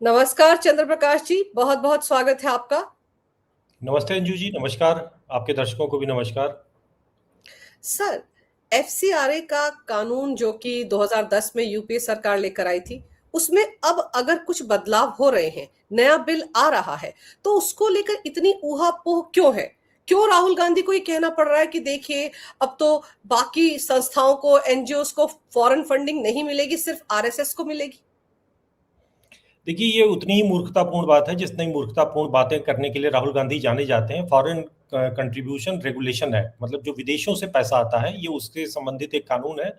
नमस्कार चंद्र प्रकाश जी, बहुत बहुत स्वागत है आपका। नमस्ते अंजू जी, नमस्कार। आपके दर्शकों को भी नमस्कार। सर, एफसीआरए का कानून जो कि 2010 में यूपीए सरकार लेकर आई थी, उसमें अब अगर कुछ बदलाव हो रहे हैं, नया बिल आ रहा है, तो उसको लेकर इतनी ऊहापोह क्यों है? क्यों राहुल गांधी को ये कहना पड़ रहा है कि देखिए, अब तो बाकी संस्थाओं को, एनजीओस को फॉरेन फंडिंग नहीं मिलेगी, सिर्फ आरएसएस को मिलेगी? देखिए, ये उतनी ही मूर्खतापूर्ण बात है जितनी मूर्खतापूर्ण बातें करने के लिए राहुल गांधी जाने जाते हैं। फॉरेन कंट्रीब्यूशन रेगुलेशन एक्ट, मतलब जो विदेशों से पैसा आता है, ये उससे संबंधित एक कानून है।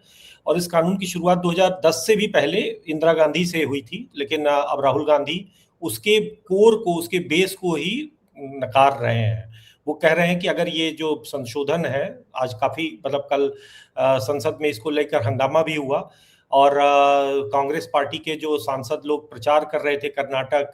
और इस कानून की शुरुआत 2010 से भी पहले इंदिरा गांधी से हुई थी, लेकिन अब राहुल गांधी उसके कोर को, उसके बेस को ही नकार रहे हैं। वो कह रहे हैं कि अगर ये जो संशोधन है, आज काफी मतलब कल संसद में इसको लेकर हंगामा भी हुआ, और कांग्रेस पार्टी के जो सांसद लोग प्रचार कर रहे थे कर्नाटक,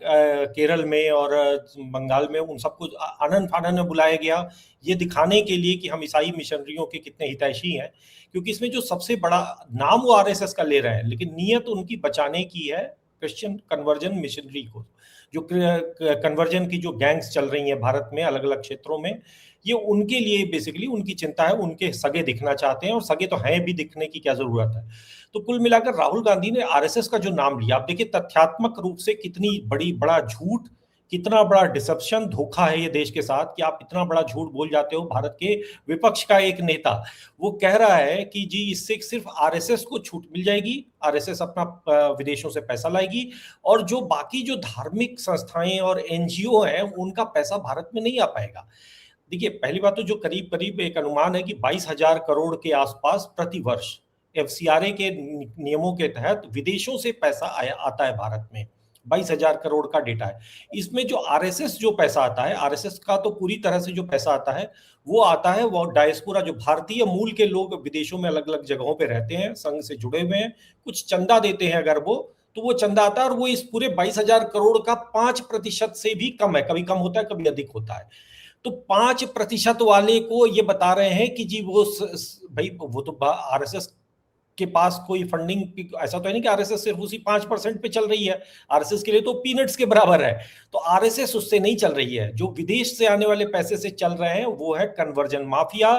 केरल में और बंगाल में, उन सबको आनन फानन में बुलाया गया, ये दिखाने के लिए कि हम ईसाई मिशनरियों के कितने हितैषी हैं। क्योंकि इसमें जो सबसे बड़ा नाम वो आरएसएस का ले रहे हैं, लेकिन नीयत उनकी बचाने की है क्रिश्चियन कन्वर्जन मिशनरी को। जो कन्वर्जन की जो गैंग्स चल रही हैं भारत में अलग अलग क्षेत्रों में, ये उनके लिए बेसिकली उनकी चिंता है। उनके सगे दिखना चाहते हैं, और सगे तो हैं भी, दिखने की क्या जरूरत है। तो कुल मिलाकर राहुल गांधी ने आरएसएस का जो नाम लिया, आप देखिए तथ्यात्मक रूप से कितनी बड़ा झूठ, कितना बड़ा डिसेप्शन, धोखा है ये देश के साथ, कि आप इतना बड़ा झूठ बोल जाते हो। भारत के विपक्ष का एक नेता वो कह रहा है कि जी इससे सिर्फ आरएसएस को छूट मिल जाएगी, आरएसएस अपना विदेशों से पैसा लाएगी, और जो बाकी जो धार्मिक संस्थाएं और एनजीओ हैं उनका पैसा भारत में नहीं आ पाएगा। देखिए, पहली बात तो जो करीब करीब एक अनुमान है कि 22,000 करोड़ के आसपास प्रति वर्ष एफसीआरए के नियमों के तहत विदेशों से पैसा आता है भारत में। 22,000 करोड़ का डेटा है। इसमें जो आरएसएस जो पैसा आता है, आरएसएस का तो पूरी तरह से जो पैसा आता है वो आता है वो डायस्पोरा, जो भारतीय मूल के लोग विदेशों में अलग अलग जगहों पे रहते हैं, संघ से जुड़े हुए हैं, कुछ चंदा देते हैं अगर वो, तो वो चंदा आता है, और वो इस पूरे 22,000 करोड़ का 5% से भी कम है। कभी कम होता है, कभी अधिक होता है। तो 5% वाले को ये बता रहे हैं कि जी वो भाई वो तो आरएसएस के पास कोई फंडिंग, ऐसा तो है नहीं कि आरएसएस सिर्फ उसी 5% पे चल रही है। आरएसएस के लिए तो पीनट्स के बराबर है। तो आरएसएस उससे नहीं चल रही है। जो विदेश से आने वाले पैसे से चल रहे हैं वो है कन्वर्जन माफिया।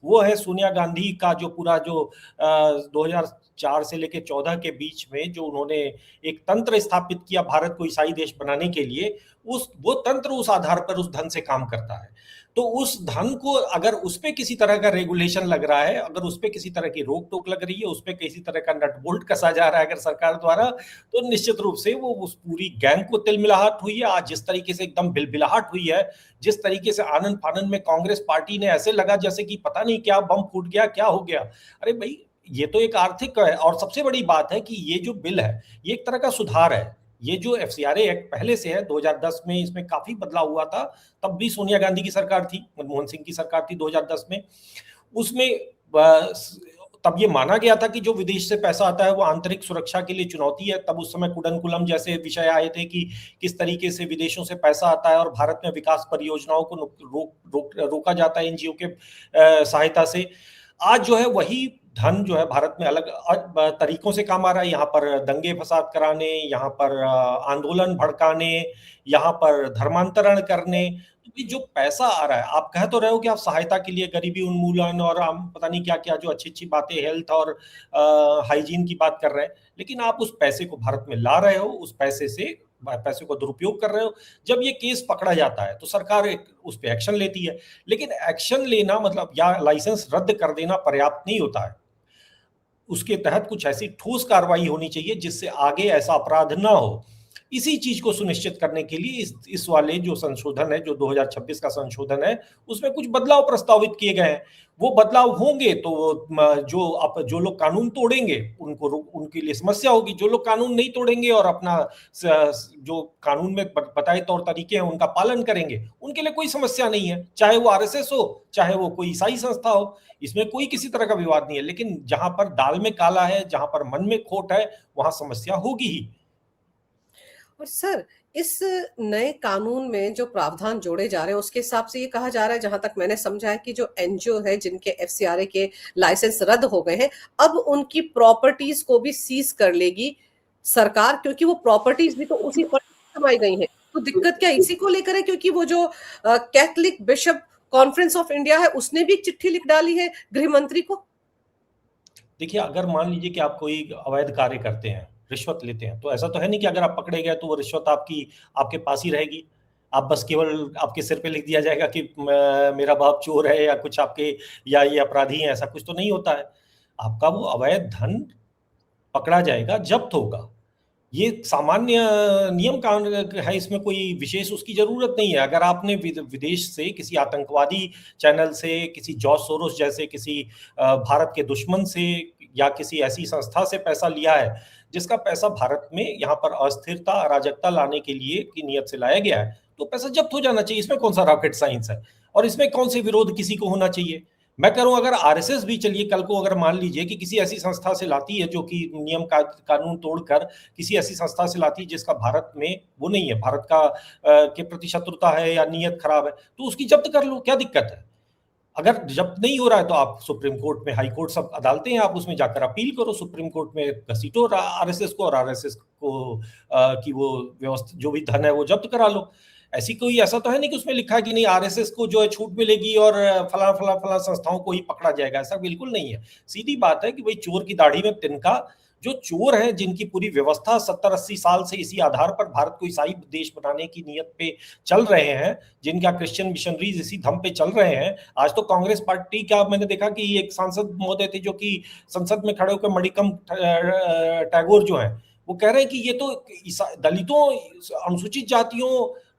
वो है सोनिया गांधी का जो पूरा जो 2004 से लेकर 14 के बीच में जो उन्होंने एक तंत्र स्थापित किया भारत को ईसाई देश बनाने के लिए, वो तंत्र उस आधार पर उस धन से काम करता है। तो उस धन को अगर उस पे किसी तरह का रेगुलेशन लग रहा है, अगर उस पे किसी तरह की रोक टोक लग रही है, उस पे किसी तरह का नट बोल्ट कसा जा रहा है अगर सरकार द्वारा, तो निश्चित रूप से वो उस पूरी गैंग को तिलमिलाहट हुई है। आज जिस तरीके से एकदम बिलबिलाहट हुई है, जिस तरीके से आनंद फानंद में कांग्रेस पार्टी ने ऐसे लगा जैसे कि पता नहीं क्या बम फूट गया, क्या हो गया। अरे भाई, ये तो एक आर्थिक है, और सबसे बड़ी बात है कि ये जो बिल है ये एक तरह का सुधार है। ये जो एफसीआरए एक्ट पहले से है, 2010 में इसमें काफी बदलाव हुआ था। तब भी सोनिया गांधी की सरकार थी, मनमोहन सिंह की सरकार थी 2010 में। उसमें तब ये माना गया था कि जो विदेश से पैसा आता है वो आंतरिक सुरक्षा के लिए चुनौती है। तब उस समय कुडनकुलम जैसे विषय आए थे कि किस तरीके से विदेशों से पैसा आता है और भारत में विकास परियोजनाओं को रोका जाता है एनजीओ के सहायता से। आज जो है वही धन जो है भारत में अलग तरीकों से काम आ रहा है। यहाँ पर दंगे फसाद कराने, यहाँ पर आंदोलन भड़काने, यहाँ पर धर्मांतरण करने, तो जो पैसा आ रहा है, आप कह तो रहे हो कि आप सहायता के लिए, गरीबी उन्मूलन और हम पता नहीं क्या क्या जो अच्छी अच्छी बातें, हेल्थ और हाइजीन की बात कर रहे हैं, लेकिन आप उस पैसे को भारत में ला रहे हो, उस पैसे को दुरुपयोग कर रहे हो। जब ये केस पकड़ा जाता है तो सरकार उस पर एक्शन लेती है, लेकिन एक्शन लेना मतलब या लाइसेंस रद्द कर देना पर्याप्त नहीं होता है। उसके तहत कुछ ऐसी ठोस कार्रवाई होनी चाहिए जिससे आगे ऐसा अपराध ना हो। इसी चीज को सुनिश्चित करने के लिए इस वाले जो संशोधन है, जो 2026 का संशोधन है, उसमें कुछ बदलाव प्रस्तावित किए गए हैं। वो बदलाव होंगे तो जो लोग कानून तोड़ेंगे उनके लिए समस्या होगी। जो लोग कानून नहीं तोड़ेंगे और अपना जो कानून में बताए तौर तरीके हैं उनका पालन करेंगे, उनके लिए कोई समस्या नहीं है। चाहे वो आरएसएस हो, चाहे वो कोई ईसाई संस्था हो, इसमें कोई किसी तरह का विवाद नहीं है। लेकिन जहां पर दाल में काला है, जहां पर मन में खोट है, वहां समस्या होगी ही। और सर, इस नए कानून में जो प्रावधान जोड़े जा रहे हैं उसके हिसाब से ये कहा जा रहा है, जहां तक मैंने समझा है, कि जो एनजीओ है जिनके एफसीआरए के लाइसेंस रद्द हो गए हैं, अब उनकी प्रॉपर्टीज को भी सीज कर लेगी सरकार, क्योंकि वो प्रॉपर्टीज भी तो उसी पर थमाई गई हैं। तो दिक्कत क्या इसी को लेकर है, क्योंकि वो जो Catholic bishop conference of India है उसने भी एक चिट्ठी लिख डाली है गृह मंत्री को? देखिए, अगर मान लीजिए कि आप कोई अवैध कार्य करते हैं, रिश्वत लेते हैं, तो ऐसा तो है नहीं कि अगर आप पकड़े गए तो वो रिश्वत आपके पास ही रहेगी। आप बस केवल आपके सिर पे लिख दिया जाएगा कि मेरा बाप चोर है या कुछ आपके, या ये अपराधी हैं, ऐसा कुछ तो नहीं होता है। आपका वो अवैध धन पकड़ा जाएगा, जब्त होगा। ये सामान्य नियम कानून है, इसमें कोई विशेष उसकी ज़रूरत नहीं है। अगर आपने विदेश से किसी आतंकवादी चैनल से, किसी जॉर्ज सोरोस जैसे किसी भारत के दुश्मन से या किसी ऐसी संस्था से पैसा लिया है, जिसका पैसा भारत में यहाँ पर अस्थिरता, अराजकता लाने के लिए की नीयत से लाया गया है, तो पैसा जब्त हो जाना चाहिए। इसमें कौन सा रॉकेट साइंस है और इसमें कौन से विरोध किसी को होना चाहिए? मैं कह रहा हूं, अगर आरएसएस भी, चलिए कल को अगर मान लीजिए कि किसी ऐसी संस्था से लाती है जो कि नियम का कानून तोड़कर किसी ऐसी संस्था से लाती है जिसका भारत में वो नहीं है, भारत का के प्रति शत्रुता है या नीयत खराब है, तो उसकी जब्त कर लो, क्या दिक्कत है? अगर जब्त नहीं हो रहा है तो आप सुप्रीम कोर्ट में, हाई कोर्ट सब अदालतें हैं, आप उसमें जाकर अपील करो, सुप्रीम कोर्ट में घसीटो आरएसएस को, और आरएसएस को की वो व्यवस्था, जो भी धन है वो जब्त करा लो। ऐसी कोई, ऐसा तो है नहीं कि उसमें लिखा है कि नहीं आरएसएस को जो है छूट मिलेगी और फला फला फला संस्थाओं को ही पकड़ा जाएगा, ऐसा बिल्कुल नहीं है। सीधी बात है कि भाई चोर की दाढ़ी में तिनका, जो चोर हैं जिनकी पूरी व्यवस्था 70-80 साल से इसी आधार पर भारत को ईसाई देश बनाने की नीयत पे चल रहे हैं, जिनका क्रिश्चियन मिशनरीज इसी धम पे चल रहे हैं। आज तो कांग्रेस पार्टी का मैंने देखा कि एक सांसद महोदय थे जो कि संसद में खड़े होकर मणिकम टैगोर जो है वो कह रहे हैं कि ये तो दलितों, अनुसूचित जातियों,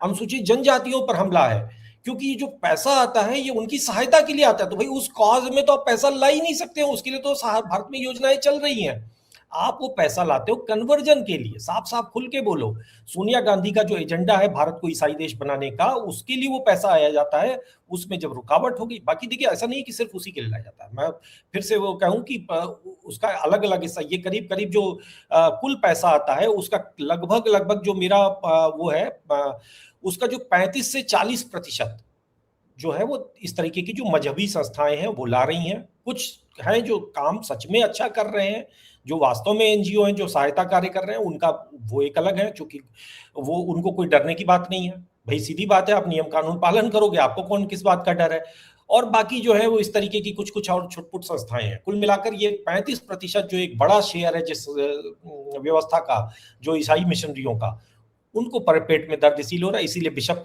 अनुसूचित जनजातियों पर हमला है, क्योंकि ये जो पैसा आता है ये उनकी सहायता के लिए आता है। तो भाई उस कॉज में तो आप पैसा ला ही नहीं सकते हो, उसके लिए तो भारत में योजनाएं चल रही हैं। आप वो पैसा लाते हो कन्वर्जन के लिए, साफ साफ खुल के बोलो। सोनिया गांधी का जो एजेंडा है भारत को ईसाई देश बनाने का, उसके लिए वो पैसा आया जाता है। उसमें जब रुकावट होगी, बाकी देखिए ऐसा नहीं कि सिर्फ उसी के लिए लाया जाता है। मैं फिर से वो कहूं कि उसका अलग अलग हिस्सा, ये करीब करीब जो कुल पैसा आता है उसका लगभग लगभग जो मेरा वो है, उसका जो 35 से 40% जो है वो इस तरीके की जो मजहबी संस्थाएं हैं वो ला रही हैं। कुछ हैं जो काम सच में अच्छा कर रहे हैं, जो वास्तव में एनजीओ हैं, जो सहायता कार्य कर रहे हैं, उनका वो एक अलग है, क्योंकि वो, उनको कोई डरने की बात नहीं है। भाई सीधी बात है, आप नियम कानून पालन करोगे, आपको कौन किस बात का डर है। और बाकी जो है वो इस तरीके की कुछ कुछ और छुटपुट संस्थाएं हैं। कुल मिलाकर ये 35% जो एक बड़ा शेयर है जिस व्यवस्था का, जो ईसाई मिशनरियों का, उनको पर पेट में दर्द इसीलिए हो रहा है। इसीलिए बिशप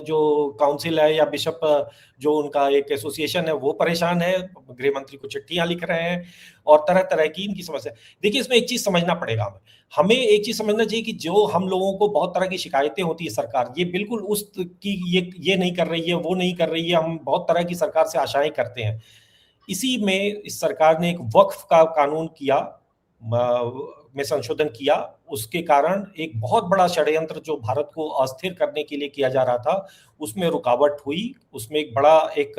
जो काउंसिल है या बिशप जो उनका एक एसोसिएशन है वो परेशान है, गृह मंत्री को चिट्ठियां लिख रहे हैं और तरह तरह की इनकी समस्या। देखिए इसमें एक चीज समझना पड़ेगा, हमें एक चीज समझना चाहिए कि जो हम लोगों को बहुत तरह की शिकायतें होती है, सरकार ये बिल्कुल उस की ये नहीं कर रही है, वो नहीं कर रही है, हम बहुत तरह की सरकार से आशाएं करते हैं। इसी में इस सरकार ने एक वक्फ का कानून किया, में संशोधन किया, उसके कारण एक बहुत बड़ा षड्यंत्र जो भारत को अस्थिर करने के लिए किया जा रहा था उसमें रुकावट हुई। उसमें एक बड़ा एक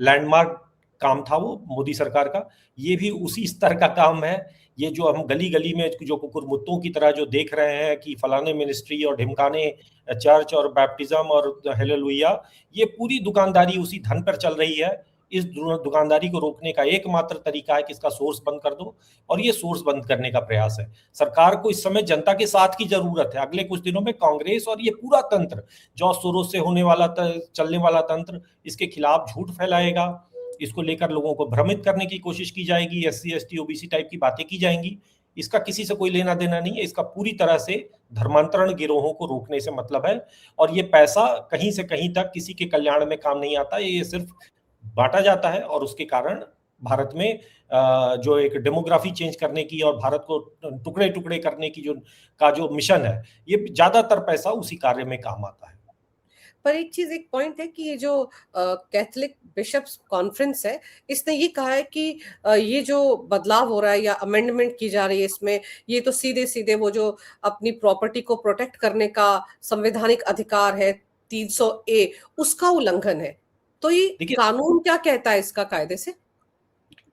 लैंडमार्क काम था वो मोदी सरकार का। ये भी उसी स्तर का काम है। ये जो हम गली गली में जो कुकुरमुत्तों की तरह जो देख रहे हैं कि फलाने मिनिस्ट्री और ढिमकाने चर्च और बैप्टिज्म और हालेलुया, ये पूरी दुकानदारी उसी धन पर चल रही है। इस दुकानदारी को रोकने का एकमात्र तरीका है कि इसका सोर्स बंद कर दो, और ये सोर्स बंद करने का प्रयास है। सरकार को इस समय जनता के साथ की जरूरत है। अगले कुछ दिनों में कांग्रेस और ये पूरा तंत्र, जॉर्ज सोरोस से होने वाला चलने वाला तंत्र, इसके खिलाफ झूठ फैलाएगा, इसको लेकर लोगों को भ्रमित करने की कोशिश की जाएगी, SC ST OBC टाइप की बातें की जाएंगी। इसका किसी से कोई लेना देना नहीं है। इसका पूरी तरह से धर्मांतरण गिरोहों को रोकने से मतलब है, और ये पैसा कहीं से कहीं तक किसी के कल्याण में काम नहीं आता, ये सिर्फ बांटा जाता है। और उसके कारण भारत में जो एक डेमोग्राफी चेंज करने की और भारत को टुकड़े टुकड़े करने की जो मिशन है, ये ज्यादातर पैसा उसी कार्य में काम आता है। पर एक चीज, एक पॉइंट है कि ये जो कैथलिक बिशप्स कॉन्फ्रेंस है, इसने ये कहा है कि ये जो बदलाव हो रहा है या अमेंडमेंट की जा रही है इसमें, ये तो सीधे सीधे वो जो अपनी प्रॉपर्टी को प्रोटेक्ट करने का संवैधानिक अधिकार है 300A, उसका उल्लंघन है। तो ये कानून क्या कहता है इसका कायदे से?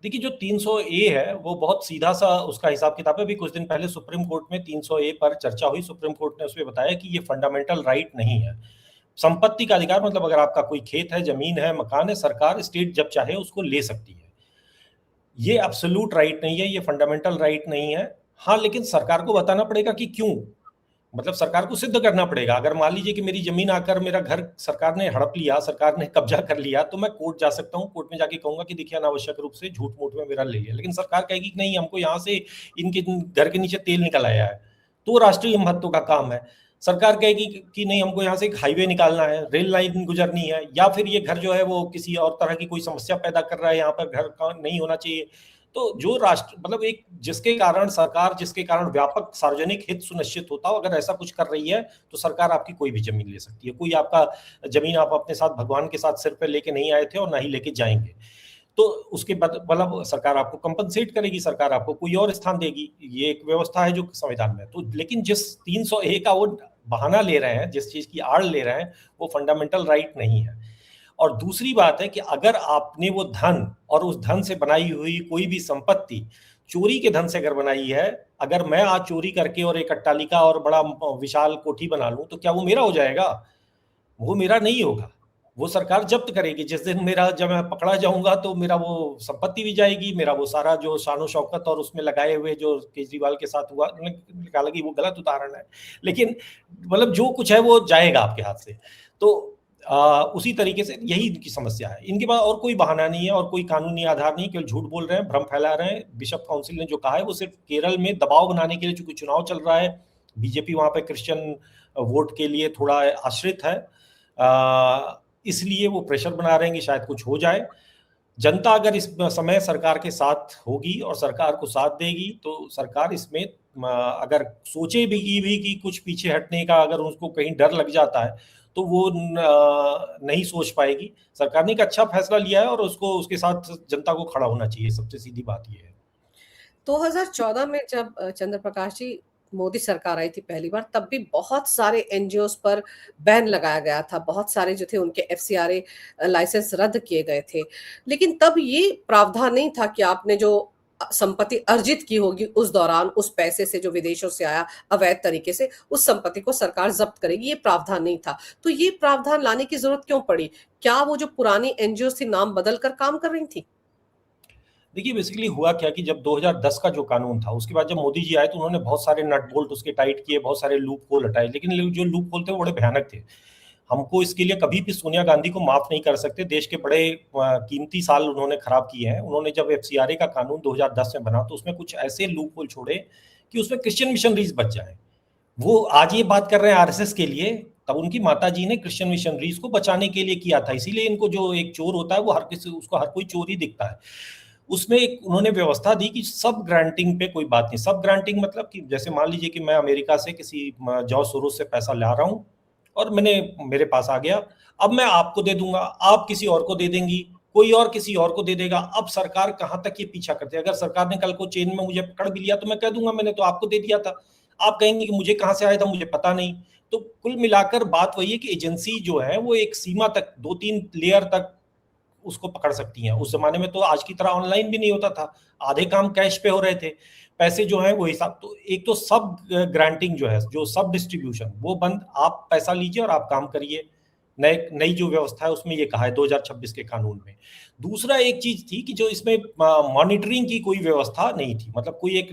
देखिए जो 300A है वो बहुत सीधा सा उसका हिसाब किताब है। अभी कुछ दिन पहले सुप्रीम कोर्ट में 300A पर चर्चा हुई। सुप्रीम कोर्ट ने उसमें बताया कि ये फंडामेंटल राइट नहीं है। संपत्ति का अधिकार मतलब अगर आपका कोई खेत है, जमीन है, मकान है, सरकार स्टेट जब चाहे उसको ले सकती है। ये एब्सोल्यूट राइट नहीं है, ये फंडामेंटल राइट नहीं है। हाँ, लेकिन सरकार को बताना पड़ेगा कि क्यों। मतलब सरकार को सिद्ध करना पड़ेगा। अगर मान लीजिए कि मेरी जमीन आकर मेरा घर सरकार ने हड़प लिया, सरकार ने कब्जा कर लिया, तो मैं कोर्ट जा सकता हूँ, कोर्ट में जाके कहूंगा कि देखिए अनावश्यक रूप से झूठ मूठ में मेरा ले लिया। लेकिन सरकार कहेगी कि नहीं, हमको यहाँ से इनके घर के नीचे तेल निकल आया है, तो राष्ट्रीय महत्व का काम है। सरकार कहेगी कि नहीं, हमको यहाँ से एक हाईवे निकालना है, रेल लाइन गुजरनी है, या फिर ये घर जो है वो किसी और तरह की कोई समस्या पैदा कर रहा है, यहाँ पर घर का नहीं होना चाहिए। तो जो राष्ट्र मतलब एक जिसके कारण सरकार, जिसके कारण व्यापक सार्वजनिक हित सुनिश्चित होता हो, अगर ऐसा कुछ कर रही है तो सरकार आपकी कोई भी जमीन ले सकती है। कोई आपका जमीन आप अपने साथ भगवान के साथ सिर पे लेके नहीं आए थे और ना ही लेके जाएंगे। तो उसके बाद मतलब सरकार आपको कंपनसेट करेगी, सरकार आपको कोई और स्थान देगी। ये एक व्यवस्था है जो संविधान में। तो लेकिन जिस 300A का वो बहाना ले रहे हैं, जिस चीज की आड़ ले रहे हैं, वो फंडामेंटल राइट नहीं है। और दूसरी बात है कि अगर आपने वो धन और उस धन से बनाई हुई कोई भी संपत्ति चोरी के धन से अगर बनाई है, अगर मैं आज चोरी करके और एक अट्टालिका और बड़ा विशाल कोठी बना लूं, तो क्या वो मेरा हो जाएगा? वो मेरा नहीं होगा, वो सरकार जब्त करेगी। जिस दिन मेरा, जब मैं पकड़ा जाऊंगा, तो मेरा वो संपत्ति भी जाएगी, मेरा वो सारा जो शानो शौकत और उसमें लगाए हुए जो केजरीवाल के साथ हुआ, हालांकि वो गलत उदाहरण है, लेकिन मतलब जो कुछ है वो जाएगा आपके हाथ से। तो उसी तरीके से यही इनकी समस्या है। इनके पास और कोई बहाना नहीं है और कोई कानूनी आधार नहीं, केवल झूठ बोल रहे हैं, भ्रम फैला रहे हैं। बिशप काउंसिल ने जो कहा है वो सिर्फ केरल में दबाव बनाने के लिए, चूंकि चुनाव चल रहा है, बीजेपी वहां पे क्रिश्चियन वोट के लिए थोड़ा आश्रित है, इसलिए वो प्रेशर बना रहे हैं कि शायद कुछ हो जाए। जनता अगर इस समय सरकार के साथ होगी और सरकार को साथ देगी, तो सरकार इसमें अगर सोचे भी कि कुछ पीछे हटने का, अगर उसको कहीं डर लग जाता है, तो वो नहीं सोच पाएगी। सरकार ने एक अच्छा फैसला लिया है और उसको, उसके साथ जनता को खड़ा होना चाहिए। सबसे सीधी बात ये है। 2014 में जब चंद्र प्रकाश जी, मोदी सरकार आई थी पहली बार, तब भी बहुत सारे एनजीओस पर बैन लगाया गया था, बहुत सारे जो थे उनके एफसीआरए लाइसेंस रद्द किए गए थे। लेकिन तब ये प्रावधान नहीं था कि आपने जो संपत्ति अर्जित की होगी उस दौरान, उस पैसे से जो विदेशों से आया अवैध तरीके से, उस संपत्ति को सरकार जब्त करेगी, ये प्रावधान नहीं था। तो ये प्रावधान लाने की जरूरत क्यों पड़ी? क्या वो जो पुरानी एनजीओ थी नाम बदल कर काम कर रही थी? देखिए, बेसिकली हुआ क्या कि जब 2010 का जो कानून था, उसके बाद जब मोदी जी आए तो उन्होंने बहुत सारे नट बोल्ट उसके टाइट किए, बहुत सारे लूप होल हटाए, लेकिन जो लूप होल थे वो बड़े भयानक थे। हमको इसके लिए कभी भी सोनिया गांधी को माफ नहीं कर सकते। देश के बड़े कीमती साल उन्होंने खराब किए हैं। उन्होंने जब एफसीआरए का कानून 2010 में बना, तो उसमें कुछ ऐसे लूप होल छोड़े कि उसमें क्रिश्चियन मिशनरीज बच जाए। वो आज ये बात कर रहे हैं आरएसएस के लिए, तब उनकी माताजी ने क्रिश्चियन मिशनरीज को बचाने के लिए किया था। इसीलिए इनको, जो एक चोर होता है वो हर किसी, उसको हर कोई चोर ही दिखता है। उसमें एक उन्होंने व्यवस्था दी कि सब ग्रांटिंग पे कोई बात नहीं। सब ग्रांटिंग मतलब कि जैसे मान लीजिए कि मैं अमेरिका से किसी जॉर्ज सोरोस से पैसा ला रहा हूँ और मेरे पास आ गया, अब मैं आपको दे दूंगा, आप किसी और को दे देंगी, कोई और किसी और को दे देगा। अब सरकार कहाँ तक ये पीछा करती है? अगर सरकार ने कल को चेन में मुझे पकड़ भी लिया तो मैं कह दूंगा मैंने तो आपको दे दिया था। आप कहेंगे कि मुझे कहाँ से आया था, मुझे पता नहीं। तो कुल मिलाकर बात वही है कि एजेंसी जो है वो एक सीमा तक, 2-3 लेयर तक उसको पकड़ सकती हैं। उस जमाने में तो आज की तरह ऑनलाइन भी नहीं होता था, आधे काम कैश पे हो रहे थे। पैसे जो है वो हिसाब, तो एक तो सब ग्रांटिंग जो है, जो सब डिस्ट्रीब्यूशन, वो बंद। आप पैसा लीजिए और आप काम करिए। नई जो व्यवस्था है उसमें ये कहा है 2026 के कानून में। दूसरा एक चीज थी कि जो इसमें मॉनिटरिंग की कोई व्यवस्था नहीं थी। मतलब कोई एक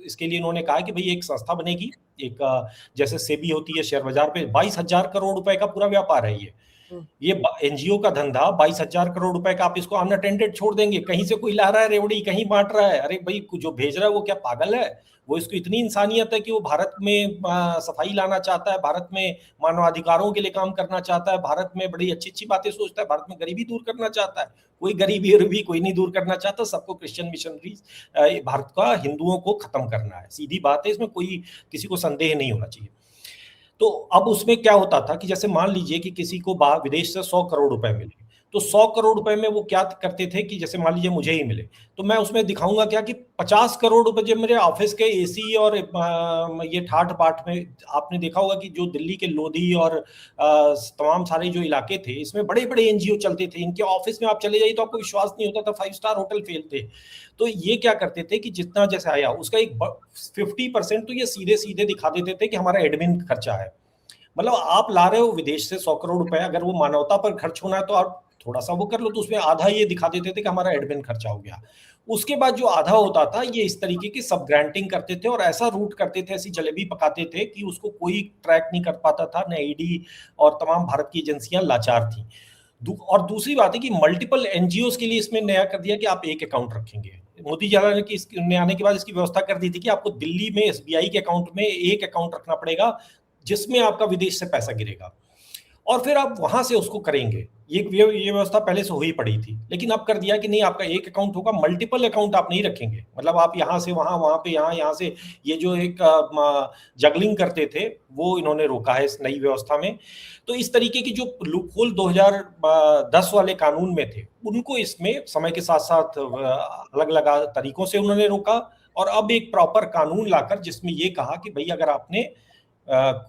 इसके लिए इन्होंने कहा कि भाई एक संस्था बनेगी, एक जैसे सेबी होती है शेयर बाजार पे, 22,000 करोड़ रुपए का पूरा व्यापार है ये एनजीओ का धंधा। 22,000 करोड़ रुपए का आप इसको अनअटेंडेड छोड़ देंगे? कहीं से कोई ला रहा है रेवड़ी, कहीं बांट रहा है। अरे भाई, जो भेज रहा है वो क्या पागल है? वो, इसको इतनी इंसानियत है कि वो भारत में सफाई लाना चाहता है, भारत में मानवाधिकारों के लिए काम करना चाहता है, भारत में बड़ी अच्छी अच्छी बातें सोचता है, भारत में गरीबी दूर करना चाहता है। कोई गरीबी कोई नहीं दूर करना चाहता, सबको क्रिश्चियन मिशनरीज, भारत का हिंदुओं को खत्म करना है। सीधी बात है, इसमें कोई किसी को संदेह नहीं होना चाहिए। तो अब उसमें क्या होता था कि जैसे मान लीजिए कि किसी को विदेश से 100 करोड़ रुपए मिले, तो 100 करोड़ रुपए में वो क्या करते थे कि जैसे मान लीजिए मुझे ही मिले, तो मैं उसमें दिखाऊंगा क्या कि 50 करोड़ रुपए जब मेरे ऑफिस के एसी और ये ठाठ बाट में, आपने देखा होगा कि जो दिल्ली के लोधी और तमाम सारे जो इलाके थे, इसमें बड़े बड़े एनजीओ चलते थे। इनके ऑफिस में आप चले जाइए तो आपको विश्वास नहीं होता था, 5 स्टार होटल फेल थे। तो ये क्या करते थे कि जितना जैसे आया उसका एक 50% तो ये सीधे सीधे दिखा देते थे कि हमारा एडमिन खर्चा है। मतलब आप ला रहे हो विदेश से 100 करोड़ रुपए, अगर वो मानवता पर खर्च होना है तो आप थोड़ा सा वो कर लो, तो उसमें आधा ये दिखा देते थे कि हमारा एडमिन खर्चा हो गया। उसके बाद जो आधा होता था ये इस तरीके की सब ग्रांटिंग करते थे और ऐसा रूट करते थे, ऐसी जलेबी पकाते थे कि उसको कोई ट्रैक नहीं कर पाता था, न ईडी और तमाम भारत की एजेंसियां लाचार थी। और दूसरी बात है कि मल्टीपल एनजीओज के लिए इसमें नया कर दिया कि आप एक अकाउंट रखेंगे। मोदी जी ने कि इसने आने के बाद इसकी व्यवस्था कर दी थी कि आपको दिल्ली में एसबीआई के अकाउंट में एक अकाउंट रखना पड़ेगा जिसमें आपका विदेश से पैसा गिरेगा, और फिर आप वहां से उसको करेंगे। ये व्यवस्था पहले से हो ही पड़ी थी, लेकिन अब कर दिया कि नहीं, आपका एक अकाउंट होगा, मल्टीपल अकाउंट आप नहीं रखेंगे। मतलब आप यहाँ से वहां, वहां पे यहाँ, यहाँ से, ये जो एक जगलिंग करते थे वो इन्होंने रोका है इस नई व्यवस्था में। तो इस तरीके की जो लूपहोल 2010 वाले कानून में थे उनको इसमें समय के साथ साथ अलग अलग तरीकों से उन्होंने रोका, और अब एक प्रॉपर कानून लाकर जिसमें ये कहा कि भाई अगर आपने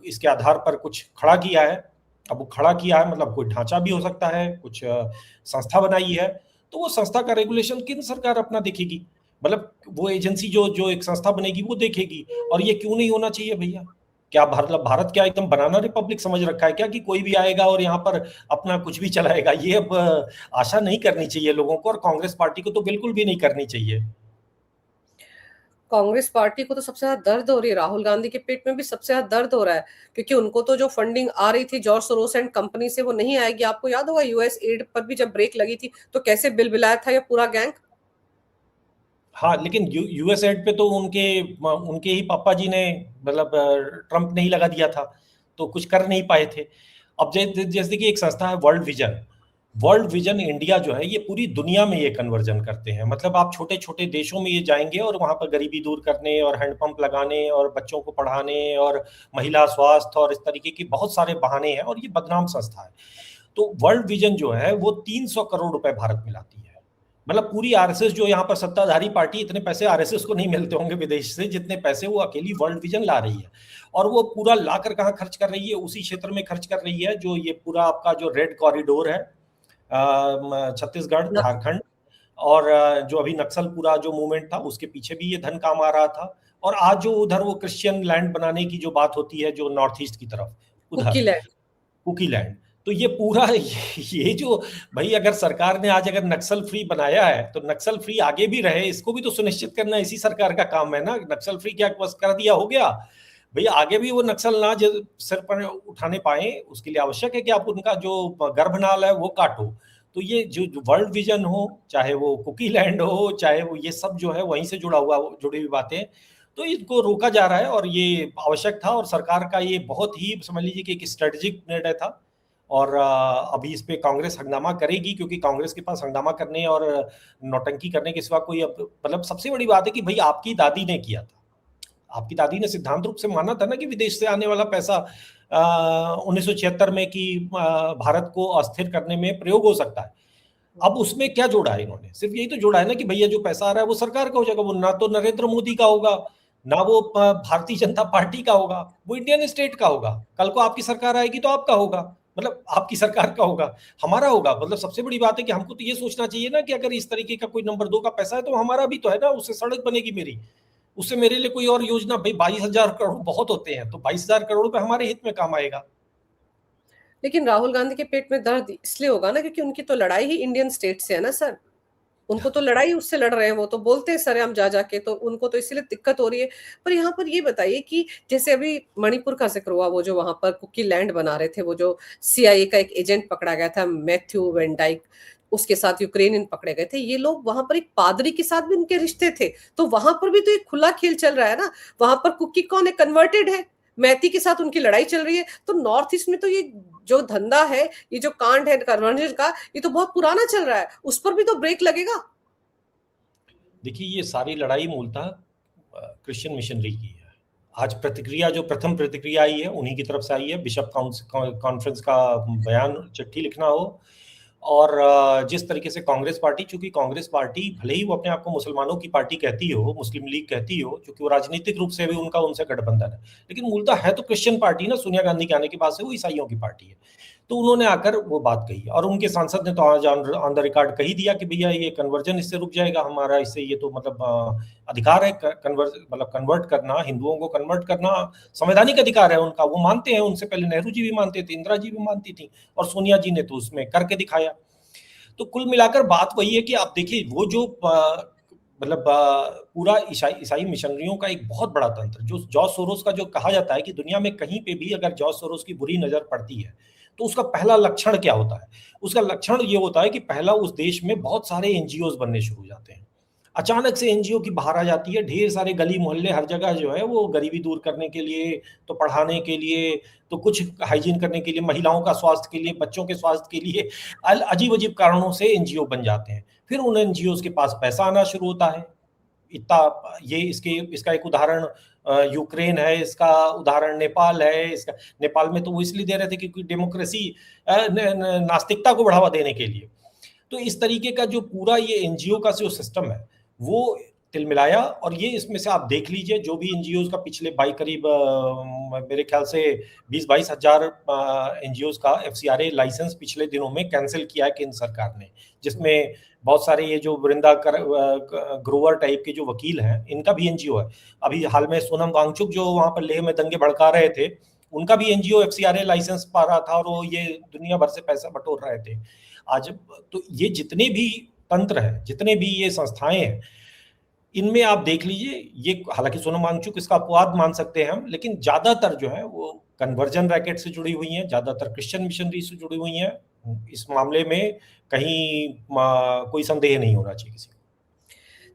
इसके आधार पर कुछ खड़ा किया है, अब वो खड़ा किया है मतलब कोई ढांचा भी हो सकता है, कुछ संस्था बनाई है, तो वो संस्था का रेगुलेशन केंद्र सरकार अपना देखेगी। मतलब वो एजेंसी जो जो एक संस्था बनेगी वो देखेगी। और ये क्यों नहीं होना चाहिए भैया? क्या भारत क्या एकदम बनाना रिपब्लिक समझ रखा है क्या कि कोई भी आएगा और यहाँ पर अपना कुछ भी चलाएगा? ये अब आशा नहीं करनी चाहिए लोगों को, और कांग्रेस पार्टी को तो बिल्कुल भी नहीं करनी चाहिए। कांग्रेस पार्टी को तो सबसे ज्यादा दर्द हो रही है, राहुल गांधी के पेट में भी सबसे ज्यादा दर्द हो रहा है, क्योंकि उनको तो जो फंडिंग आ रही थी जॉर्ज सोरोस एंड कंपनी से वो नहीं आएगी। आपको याद होगा यूएस एड पर भी जब ब्रेक लगी थी तो कैसे बिल बिलाया था ये पूरा गैंग। हाँ, लेकिन यूएस एड पे तो उनके उनके ही पापा जी ने, मतलब ट्रंप ने ही लगा दिया था, तो कुछ कर नहीं पाए थे। अब जैसे कि एक संस्था है world vision, world vision India जो है ये पूरी दुनिया में ये कन्वर्जन करते हैं। मतलब आप छोटे छोटे देशों में ये जाएंगे और वहां पर गरीबी दूर करने और हैंडपंप लगाने और बच्चों को पढ़ाने और महिला स्वास्थ्य और इस तरीके के बहुत सारे बहाने हैं, और ये बदनाम संस्था है। तो वर्ल्ड विजन जो है वो 300 करोड़ रुपए भारत में लाती है। मतलब पूरी आरएसएस जो यहाँ पर सत्ताधारी पार्टी, इतने पैसे आरएसएस को नहीं मिलते होंगे विदेश से जितने पैसे वो अकेली वर्ल्ड विजन ला रही है। और वो पूरा लाकर कहाँ खर्च कर रही है? उसी क्षेत्र में खर्च कर रही है जो ये पूरा आपका जो रेड कॉरिडोर है, छत्तीसगढ़, झारखंड, और जो अभी नक्सल पूरा जो मूवमेंट था उसके पीछे भी ये धन काम आ रहा था। और आज जो उधर वो क्रिश्चियन लैंड बनाने की जो बात होती है जो नॉर्थ ईस्ट की तरफ, उधर कुकी लैंड। कुकी लैंड, तो ये पूरा ये जो, भाई अगर सरकार ने आज अगर नक्सल फ्री बनाया है तो नक्सल फ्री आगे भी रहे, इसको भी तो सुनिश्चित करना इसी सरकार का काम है ना। नक्सल फ्री क्या बस कर दिया हो गया? भैया आगे भी वो नक्सल ना सिर पर उठाने पाए, उसके लिए आवश्यक है कि आप उनका जो गर्भनाल है वो काटो। तो ये जो वर्ल्ड विजन हो, चाहे वो कुकी लैंड हो, चाहे वो ये सब जो है वहीं से जुड़ी हुई बातें, तो इनको रोका जा रहा है। और ये आवश्यक था, और सरकार का ये बहुत ही समझ लीजिए कि एक स्ट्रेटेजिक निर्णय था। और अभी इस पे कांग्रेस हंगामा करेगी, क्योंकि कांग्रेस के पास हंगामा करने और नौटंकी करने के सिवा कोई, अब मतलब सबसे बड़ी बात है कि भाई आपकी दादी ने किया था, आपकी दादी ने सिद्धांत रूप से माना था ना कि विदेश से आने वाला पैसा 1976 में कि भारत को अस्थिर करने में प्रयोग हो सकता है। अब उसमें क्या जोड़ा है इन्होंने? सिर्फ यही तो जोड़ा है ना कि भैया जो पैसा आ रहा है वो सरकार का हो जाएगा, वो ना तो नरेंद्र मोदी का होगा, ना वो भारतीय जनता पार्टी का होगा, वो इंडियन स्टेट का होगा। कल को आपकी सरकार आएगी तो आपका होगा, मतलब आपकी सरकार का होगा, हमारा होगा। मतलब सबसे बड़ी बात है कि हमको तो ये सोचना चाहिए ना कि अगर इस तरीके का कोई नंबर 2 का पैसा है तो हमारा भी तो है ना, उससे सड़क बनेगी मेरी, उससे मेरे लिए कोई और योजना। भाई 22,000 करोड़ बहुत होते हैं, तो 22,000 करोड़ रुपए हमारे हित में काम आएगा। लेकिन राहुल गांधी के पेट में दर्द इसलिए होगा ना क्योंकि उनकी तो लड़ाई ही इंडियन स्टेट से है ना सर। उनको तो लड़ाई उससे लड़ रहे हैं, वो तो बोलते हैं सरेआम जा जाके, तो उनको तो इसलिए दिक्कत हो रही है। पर यहाँ पर ये बताइए कि जैसे अभी मणिपुर का जिक्र हुआ, वो जो वहां पर कुकी लैंड बना रहे थे, वो जो सीआईए का एक एजेंट पकड़ा गया था मैथ्यू वेंडाइक, उसके साथ यूक्रेनियन पकड़े गए थे। ये लोग वहां पर एक पादरी के साथ भी उनके रिश्ते थे, तो वहां पर भी तो एक खुला खेल चल रहा है ना। वहां पर कुकी कौन है? कन्वर्टेड है, मैती के साथ उनकी लड़ाई चल रही है। तो नॉर्थ ईस्ट में तो ये जो धंधा है, ये जो कांड है कन्वर्जन का, ये तो बहुत पुराना चल रहा है, उस पर भी तो ब्रेक लगेगा। देखिए ये सारी लड़ाई मूलतः क्रिश्चियन मिशनरी की है। आज प्रतिक्रिया, जो प्रथम प्रतिक्रिया आई है उन्हीं की तरफ से आई है। बिशप कॉन्फ्रेंस का बयान, चिट्ठी लिखना हो, और जिस तरीके से कांग्रेस पार्टी, चूंकि कांग्रेस पार्टी भले ही वो अपने आप को मुसलमानों की पार्टी कहती हो, मुस्लिम लीग कहती हो, क्योंकि वो राजनीतिक रूप से भी उनका उनसे गठबंधन है, लेकिन मूलतः है तो क्रिश्चियन पार्टी ना। सोनिया गांधी के आने के बाद से वो ईसाइयों की पार्टी है। तो उन्होंने आकर वो बात कही, और उनके सांसद ने तो आज ऑन द रिकॉर्ड कही दिया कि भैया ये कन्वर्जन इससे रुक जाएगा हमारा, इससे ये तो मतलब अधिकार है कन्वर्ट करना, हिंदुओं को कन्वर्ट करना संवैधानिक अधिकार है उनका, वो मानते हैं। उनसे पहले नेहरू जी भी मानते थे, इंदिरा जी भी मानती थी, और सोनिया जी ने तो उसमें करके दिखाया। तो कुल मिलाकर बात वही है कि आप देखिए वो जो मतलब पूरा ईसाई मिशनरियों का एक बहुत बड़ा तंत्र, जो जॉर्ज सोरोस का जो कहा जाता है कि दुनिया में कहीं पे भी अगर जॉर्ज सोरोस की बुरी नजर पड़ती है तो उसका पहला लक्षण क्या होता है? उसका लक्षण ये होता है कि पहला उस देश में बहुत सारे एनजीओ बनने शुरू हो जाते हैं। अचानक से एनजीओ की बाहर आ जाती है, ढेर सारे गली मोहल्ले हर जगह जो है वो गरीबी दूर करने के लिए, तो पढ़ाने के लिए, तो कुछ हाइजीन करने के लिए, महिलाओं का स्वास्थ्य के लिए, बच्चों के स्वास्थ्य के लिए अजीब अजीब कारणों से एनजीओ बन जाते हैं। फिर उन एनजीओ के पास पैसा आना शुरू होता है। इतना ये इसका एक उदाहरण यूक्रेन है, इसका उदाहरण नेपाल है। इसका नेपाल में तो वो इसलिए दे रहे थे क्योंकि डेमोक्रेसी नास्तिकता को बढ़ावा देने के लिए। तो इस तरीके का जो पूरा ये एनजीओ का जो सिस्टम है वो तिलमिलाया, और ये इसमें से आप देख लीजिए जो भी एनजीओ का पिछले करीब मेरे ख्याल से 20-22 हजार एनजीओ का एफसीआरए लाइसेंस पिछले दिनों में कैंसिल किया है केंद्र सरकार ने, जिसमें बहुत सारे ये जो ग्रोवर टाइप के जो वकील हैं इनका भी एनजीओ है। अभी हाल में सोनम वांगचुक जो वहां पर लेह में दंगे भड़का रहे थे, उनका भी एनजीओ एफसीआरए लाइसेंस पा रहा था और वो ये दुनिया भर से पैसा बटोर रहे थे। आज तो ये जितने भी तंत्र है, जितने भी ये संस्थाएं हैं, इनमें आप देख लीजिए, ये हालांकि सोनम वांगचुक इसका अपवाद मान सकते हैं हम, लेकिन ज्यादातर जो है वो कन्वर्जन रैकेट से जुड़ी हुई हैं, ज्यादातर क्रिश्चियन मिशनरी से जुड़ी हुई हैं। इस मामले में कहीं कोई संदेह नहीं होना चाहिए किसी को।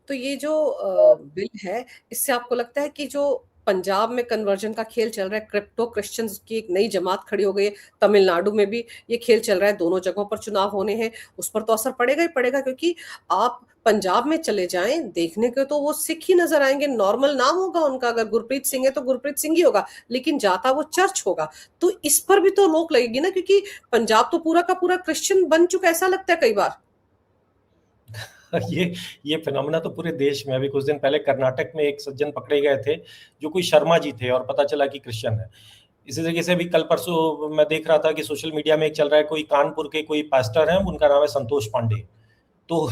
तो ये जो बिल है, इससे आपको लगता है कि जो पंजाब में कन्वर्जन का खेल चल रहा है, क्रिप्टो क्रिश्चियंस की एक नई जमात खड़ी हो गई है, तमिलनाडु में भी ये खेल चल रहा है, दोनों जगहों पर चुनाव होने हैं, उस पर तो असर पड़ेगा ही पड़ेगा, क्योंकि आप पंजाब में चले जाएं देखने के तो वो सिख ही नजर आएंगे, नॉर्मल नाम होगा उनका, अगर गुरप्रीत सिंह है तो गुरप्रीत सिंह ही होगा, लेकिन जाता वो चर्च होगा। तो इस पर भी तो रोक लगेगी ना, क्योंकि पंजाब तो पूरा का पूरा क्रिश्चियन बन चुका है, ऐसा लगता है कई बार। ये फिनोमेना तो पूरे देश में, अभी कुछ दिन पहले कर्नाटक में एक सज्जन पकड़े गए थे जो कोई शर्मा जी थे और पता चला कि क्रिश्चियन है। इसी तरीके से अभी कल परसों मैं देख रहा था कि सोशल मीडिया में एक चल रहा है, कोई कानपुर के कोई पास्टर हैं, उनका नाम है संतोष पांडे। तो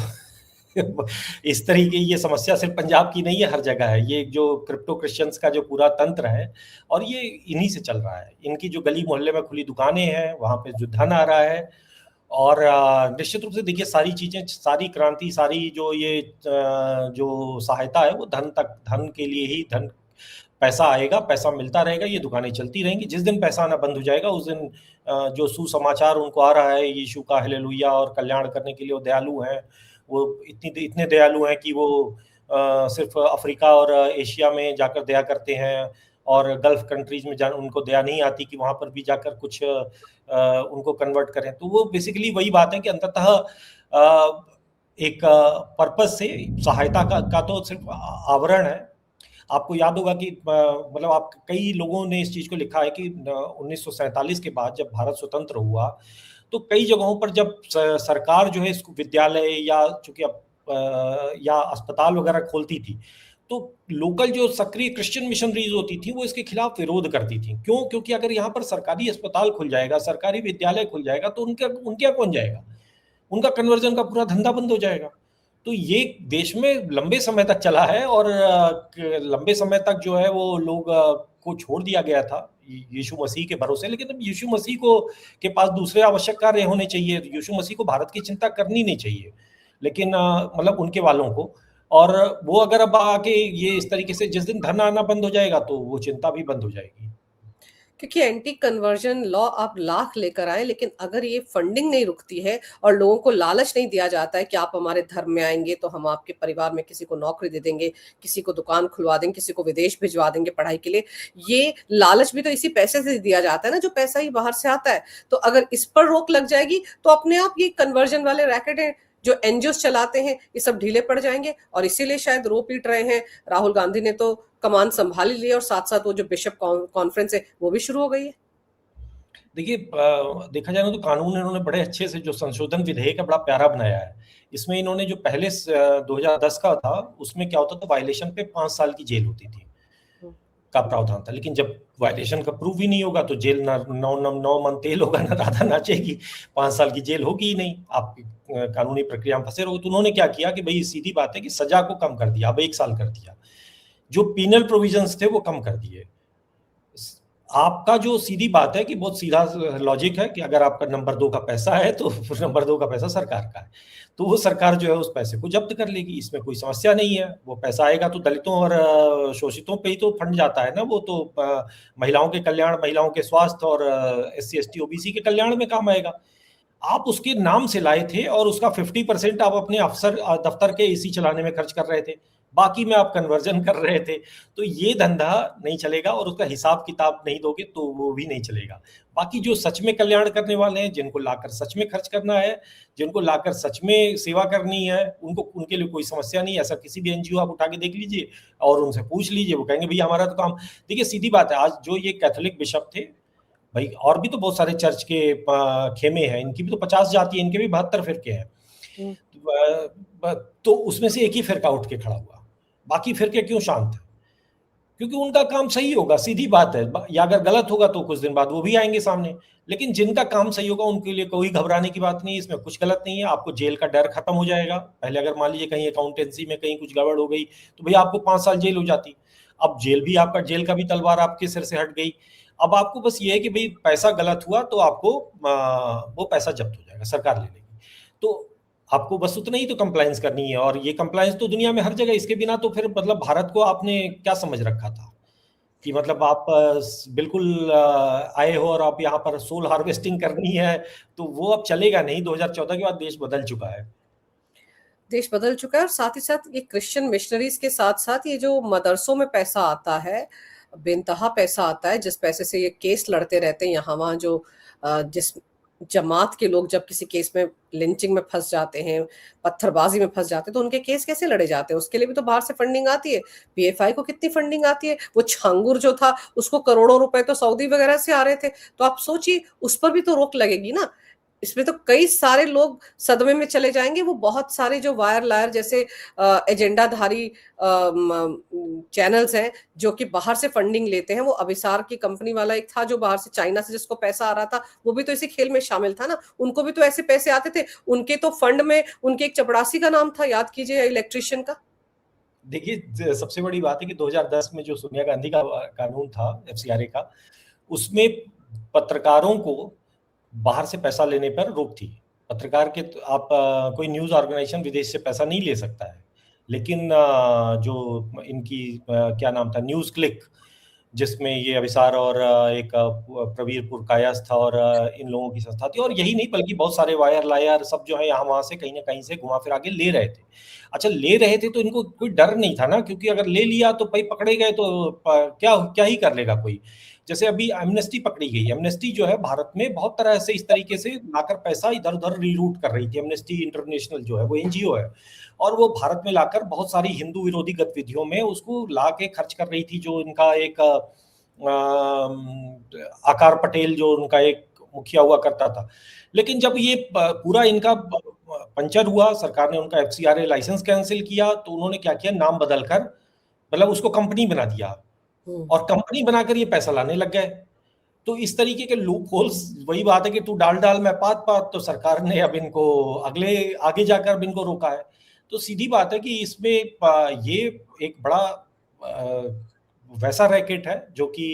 इस तरीके ये समस्या सिर्फ पंजाब की नहीं है, हर जगह है। ये जो क्रिप्टो क्रिश्चियंस का जो पूरा तंत्र है, और ये इन्हीं से चल रहा है। इनकी जो गली मोहल्ले में खुली दुकानें हैं, वहां पे जो धन आ रहा है, और निश्चित रूप से देखिए सारी चीजें, सारी क्रांति, सारी जो ये जो सहायता है वो धन के लिए ही, धन पैसा आएगा, पैसा मिलता रहेगा, ये दुकानें चलती रहेंगी। जिस दिन पैसा आना बंद हो जाएगा उस दिन जो सुसमाचार उनको आ रहा है यीशु का हालेलुया और कल्याण करने के लिए वो दयालु हैं, वो इतने दयालु हैं कि वो सिर्फ अफ्रीका और एशिया में जाकर दया करते हैं, और गल्फ कंट्रीज में उनको दया नहीं आती कि वहां पर भी जाकर कुछ उनको कन्वर्ट करें। तो वो बेसिकली वही बात है कि अंततः एक पर्पस से सहायता का तो सिर्फ आवरण है। आपको याद होगा कि मतलब आप कई लोगों ने इस चीज को लिखा है कि 1947 के बाद जब भारत स्वतंत्र हुआ तो कई जगहों पर जब सरकार जो है इसको विद्यालय या चूंकि या अस्पताल वगैरह खोलती थी, तो लोकल जो सक्रिय क्रिश्चियन मिशनरीज होती थी वो इसके खिलाफ विरोध करती थी। क्यों? क्योंकि अगर यहाँ पर सरकारी अस्पताल खुल जाएगा, सरकारी विद्यालय खुल जाएगा, तो उनके यहाँ कौन जाएगा? उनका कन्वर्जन का पूरा धंधा बंद हो जाएगा। तो ये देश में लंबे समय तक चला है, और लंबे समय तक जो है वो लोग को छोड़ दिया गया था यीशु मसीह के भरोसे। लेकिन अब यीशु मसीह को के पास दूसरे आवश्यक कार्य होने चाहिए। यीशु मसीह को भारत की चिंता करनी नहीं चाहिए, लेकिन मतलब उनके वालों को। और वो अगर अब आके ये इस तरीके से जिस दिन धन आना बंद हो जाएगा तो वो चिंता भी बंद हो जाएगी। क्योंकि एंटी कन्वर्जन लॉ आप लाख लेकर आए, लेकिन अगर ये फंडिंग नहीं रुकती है और लोगों को लालच नहीं दिया जाता है कि आप हमारे धर्म में आएंगे तो हम आपके परिवार में किसी को नौकरी दे देंगे, किसी को दुकान खुलवा देंगे, किसी को विदेश भिजवा देंगे पढ़ाई के लिए, ये लालच भी तो इसी पैसे से दिया जाता है ना, जो पैसा ही बाहर से आता है। तो अगर इस पर रोक लग जाएगी तो अपने आप ये कन्वर्जन वाले रैकेट है जो एनजीओ चलाते हैं ये सब ढीले पड़ जाएंगे, और इसीलिए शायद रो पीट रहे हैं। राहुल गांधी ने तो कमान संभाल ही लिया, और साथ साथ वो जो बिशप कॉन्फ्रेंस है वो भी शुरू हो गई है। देखिए देखा जाए तो कानून इन्होंने बड़े अच्छे से, जो संशोधन विधेयक है बड़ा प्यारा बनाया है। इसमें इन्होंने जो पहले 2010 का था उसमें क्या होता था, वायलेशन पे 5 साल की जेल होती थी का प्रावधान था। लेकिन जब वायलेशन का प्रूव ही नहीं होगा तो जेल ना 9 मन तेल होगा ना राधा नाचेगी, 5 साल की जेल होगी ही नहीं, आप कानूनी प्रक्रिया में फंसे रहोगे। तो उन्होंने क्या किया कि भाई सीधी बात है कि सजा को कम कर दिया, अब 1 साल कर दिया, जो पीनल प्रोविजंस थे वो कम कर दिए, आपका जो सीधी बात है कि बहुत सीधा लॉजिक है कि अगर आपका नंबर 2 का पैसा है तो फिर नंबर 2 का पैसा सरकार का है। तो वो सरकार जो है उस पैसे को जब्त कर लेगी, इसमें कोई समस्या नहीं है। वो पैसा आएगा तो दलितों और शोषितों पे ही तो फंड जाता है ना, वो तो महिलाओं के कल्याण, महिलाओं के स्वास्थ्य और एससी, एसटी, ओबीसी के कल्याण में काम आएगा। आप उसके नाम से लाए थे और उसका 50% आप अपने अफसर दफ्तर के एसी चलाने में खर्च कर रहे थे, बाकी में आप कन्वर्जन कर रहे थे। तो ये धंधा नहीं चलेगा और उसका हिसाब किताब नहीं दोगे तो वो भी नहीं चलेगा। बाकी जो सच में कल्याण करने वाले हैं, जिनको लाकर सच में खर्च करना है, जिनको लाकर सच में सेवा करनी है, उनको, उनके लिए कोई समस्या नहीं है। ऐसा किसी भी एनजीओ आप उठा के देख लीजिए और उनसे पूछ लीजिए, वो कहेंगे भैया हमारा तो काम। देखिए सीधी बात है, आज जो ये कैथोलिक बिशप थे भाई, और भी तो बहुत सारे चर्च के खेमे हैं, इनकी भी तो 50 जाति है, इनके भी 72 फिरके हैं। तो उसमें से एक ही फिरका उठ के खड़ा हुआ, बाकी फिरके क्यों शांत है? क्योंकि उनका काम सही होगा, सीधी बात है। या अगर गलत होगा तो कुछ दिन बाद वो भी आएंगे सामने। लेकिन जिनका काम सही होगा उनके लिए कोई घबराने की बात नहीं है, इसमें कुछ गलत नहीं है। आपको जेल का डर खत्म हो जाएगा। पहले अगर मान लीजिए कहीं अकाउंटेंसी में कहीं कुछ गड़बड़ हो गई तो भैया आपको 5 साल जेल हो जाती। अब जेल भी आपका, जेल का भी तलवार आपके सिर से हट गई। अब आपको बस ये है कि भाई पैसा गलत हुआ तो आपको वो पैसा जब्त हो जाएगा, सरकार ले लेगी। तो आपको बस उतना ही तो कंप्लायंस करनी है, और ये कंप्लायंस तो दुनिया में हर जगह। इसके बिना तो फिर मतलब भारत को आपने क्या समझ रखा था कि मतलब आप बिल्कुल आए हो और आप यहाँ पर सोल हार्वेस्टिंग करनी है, तो वो अब चलेगा नहीं। 2014 के बाद देश बदल चुका है। देश बदल चुका है और साथ ही साथ ये क्रिश्चियन मिशनरीज के साथ साथ ये जो मदरसों में पैसा आता है, बेनतहा पैसा आता है, जिस पैसे से ये केस लड़ते रहते हैं यहाँ वहाँ, जो जिस जमात के लोग जब किसी केस में लिंचिंग में फंस जाते हैं, पत्थरबाजी में फंस जाते हैं, तो उनके केस कैसे लड़े जाते हैं? उसके लिए भी तो बाहर से फंडिंग आती है। पीएफआई को कितनी फंडिंग आती है। वो छांगुर जो था उसको करोड़ों रुपए तो सऊदी वगैरह से आ रहे थे। तो आप सोचिए उस पर भी तो रोक लगेगी ना। इसमें तो कई सारे लोग सदमे में चले जाएंगे। वो बहुत सारे जो वायर लायर जैसे एजेंडाधारी चैनल्स हैं जो कि बाहर से फंडिंग लेते हैं। वो अभिसार की कंपनी वाला एक था जो बाहर से, चाइना से जिसको पैसा आ रहा था, वो भी तो इसी खेल में शामिल था ना। उनको भी तो ऐसे पैसे आते थे। उनके तो फंड में उनके एक चपड़ासी का नाम था, याद कीजिए, इलेक्ट्रिशियन का। देखिए सबसे बड़ी बात है कि 2010 में जो सोनिया गांधी का कानून था एफसीआरए का, उसमें पत्रकारों को बाहर से पैसा लेने पर रोक थी। पत्रकार के आप कोई न्यूज ऑर्गेनाइजेशन विदेश से पैसा नहीं ले सकता है। लेकिन जो इनकी क्या नाम था, न्यूज क्लिक, जिसमें ये अभिसार और एक प्रवीर पुरकायस्थ था और इन लोगों की संस्था थी, और यही नहीं बल्कि बहुत सारे वायर लायर सब जो है यहाँ वहां से कहीं ना कहीं से घुमा फिरा के ले रहे थे। अच्छा ले रहे थे तो इनको कोई डर नहीं था ना, क्योंकि अगर ले लिया तो भाई पकड़े गए तो क्या क्या ही कर लेगा कोई। जैसे अभी एमनेस्टी पकड़ी गई। एमनेस्टी जो है भारत में बहुत तरह से इस तरीके से लाकर पैसा इधर उधर रीरूट कर रही थी। एमनेस्टी इंटरनेशनल जो है वो एनजीओ है, और वो भारत में लाकर बहुत सारी हिंदू विरोधी गतिविधियों में उसको ला के खर्च कर रही थी। जो इनका एक आकार पटेल जो उनका एक मुखिया हुआ करता था। लेकिन जब ये पूरा इनका पंचर हुआ, सरकार ने उनका एफसीआरए लाइसेंस कैंसिल किया, तो उन्होंने क्या किया, नाम बदलकर मतलब उसको कंपनी बना दिया और कंपनी बनाकर ये पैसा लाने लग गए। तो इस तरीके के लूप होल्स, वही बात है कि तू डाल डाल मैं पात पात, तो सरकार ने अब इनको आगे जाकर अब इनको रोका है। तो सीधी बात है कि इसमें ये एक बड़ा वैसा रैकेट है जो कि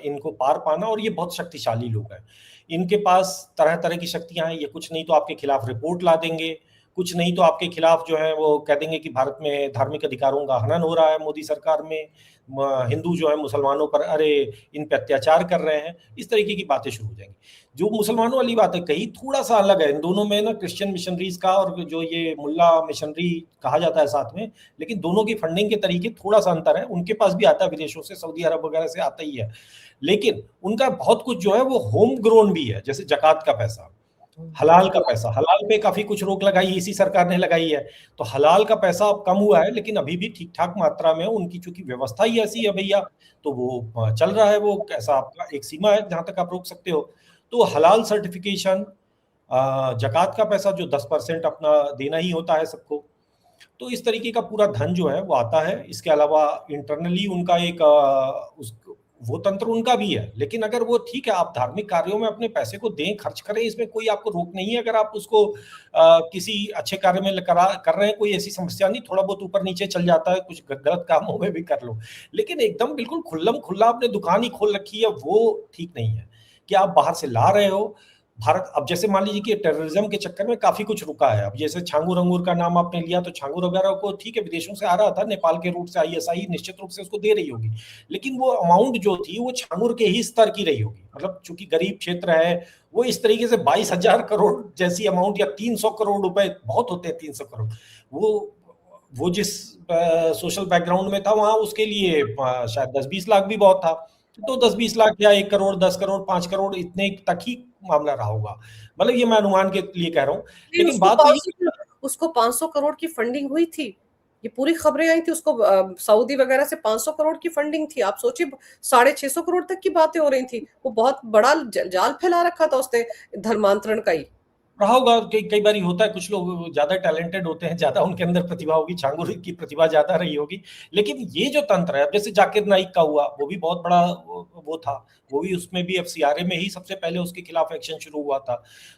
इनको पार पाना, और ये बहुत शक्तिशाली लोग हैं। इनके पास तरह तरह की शक्तियां हैं। ये कुछ नहीं तो आपके खिलाफ रिपोर्ट ला देंगे, कुछ नहीं तो आपके खिलाफ जो है वो कह देंगे कि भारत में धार्मिक अधिकारों का हनन हो रहा है मोदी सरकार में, हिंदू जो है मुसलमानों पर, अरे इन पे अत्याचार कर रहे हैं, इस तरीके की बातें शुरू हो जाएंगी। जो मुसलमानों वाली बात है कहीं थोड़ा सा अलग है इन दोनों में ना, क्रिश्चियन मिशनरीज का और जो ये मुल्ला मिशनरी कहा जाता है साथ में, लेकिन दोनों की फंडिंग के तरीके थोड़ा सा अंतर है। उनके पास भी आता है विदेशों से, सऊदी अरब वगैरह से आता ही है, लेकिन उनका बहुत कुछ जो है वो होम ग्रोन भी है। जैसे जकात का पैसा, हलाल का पैसा, हलाल पे काफी कुछ रोक लगाई इसी सरकार ने लगाई है। तो हलाल का पैसा अब कम हुआ है, लेकिन अभी भी ठीक ठाक मात्रा में उनकी चूंकि व्यवस्था ही ऐसी है भैया, तो वो चल रहा है। वो कैसा, आपका एक सीमा है जहां तक आप रोक सकते हो। तो हलाल सर्टिफिकेशन, जकात का पैसा जो 10% अपना देना ही होता है सबको, तो इस तरीके का पूरा धन जो है वो आता है। इसके अलावा इंटरनली उनका एक वो तंत्र उनका भी है, लेकिन अगर वो ठीक है, आप धार्मिक कार्यों में अपने पैसे को दें, खर्च करें, इसमें कोई आपको रोक नहीं है। अगर आप उसको किसी अच्छे कार्य में कर रहे हैं, कोई ऐसी समस्या नहीं, थोड़ा बहुत ऊपर नीचे चल जाता है, कुछ गलत कामों में भी कर लो, लेकिन एकदम बिल्कुल खुल्लम खुल्ला आपने दुकान ही खोल रखी है, वो ठीक नहीं है। कि आप बाहर से ला रहे हो भारत, अब जैसे मान लीजिए कि टेररिज्म के चक्कर में काफी कुछ रुका है। अब जैसे छांगुर अंगूर का नाम आपने लिया, तो छांगुर वगैरह को ठीक है विदेशों से आ रहा था, नेपाल के रूट से आईएसआई निश्चित रूप से उसको दे रही होगी, लेकिन वो अमाउंट जो थी वो छांगुर के ही स्तर की रही होगी। मतलब चूंकि गरीब क्षेत्र है, वो इस तरीके से 22,000 करोड़ जैसी अमाउंट, या 300 करोड़ रुपए बहुत होते हैं, 300 करोड़, वो जिस सोशल बैकग्राउंड में था वहां उसके लिए शायद 10-20 लाख भी बहुत था। तो 10-20 लाख या 1 करोड़, 10 करोड़, 5 करोड़, इतने तक ही मामला रहा होगा। मतलब ये मैं अनुमान के लिए कह रहा हूँ, लेकिन बात तो ये, उसको 500 करोड़ की फंडिंग हुई थी, ये पूरी खबरें आई थी, उसको सऊदी वगैरह से 500 करोड़ की फंडिंग थी। आप सोचिए 650 करोड़ तक की बातें हो रही थी। वो बहुत बड़ा जाल फैला रखा था उसने धर्मांतरण का ही। रहा होगा। कई बार होता है, कुछ लोग ज्यादा टैलेंटेड होते हैं, ज्यादा उनके अंदर प्रतिभा होगी, छांगुर की प्रतिभा ज्यादा रही होगी। लेकिन ये जो तंत्र है, अब जैसे जाकिर नाइक का हुआ, वो भी बहुत बड़ा वो था, वो भी उसमें भी एफसीआरए में ही सबसे पहले उसके खिलाफ एक्शन शुरू हुआ था।